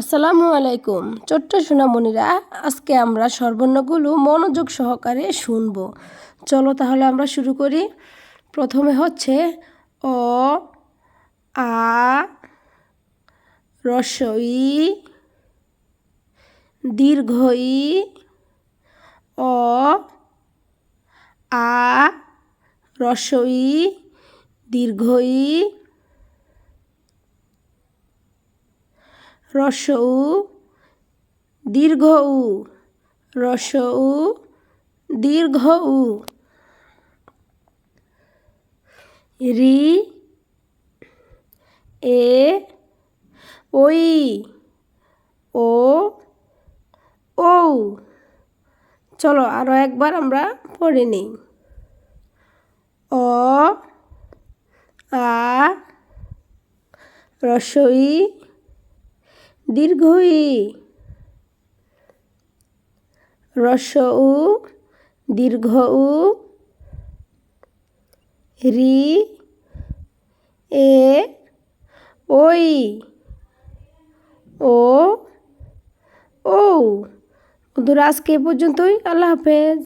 আসসালামু আলাইকুম ছোট্ট সোনামণিরা, আজকে আমরা স্বরবর্ণগুলো মনোযোগ সহকারে শুনব। চলো তাহলে আমরা শুরু করি। প্রথমে হচ্ছে অ, আ, হ্রস্ব ই, দীর্ঘ ই, অ, আ, হ্রস্ব ই, দীর্ঘ ই, হ্রস্ব উ, দীর্ঘ উ, হ্রস্ব উ, দীর্ঘ উ, রি, এ, ওই, ও, ও। চলো আরও একবার আমরা পড়ে নিই। অ, আ, হ্রস্ব ই, দীর্ঘ ই, হ্রস্ব উ, দীর্ঘ উ, রি, এ, ওই, ও, ও। বন্ধুরা আজকে এ পর্যন্তই। আল্লাহ হাফেজ।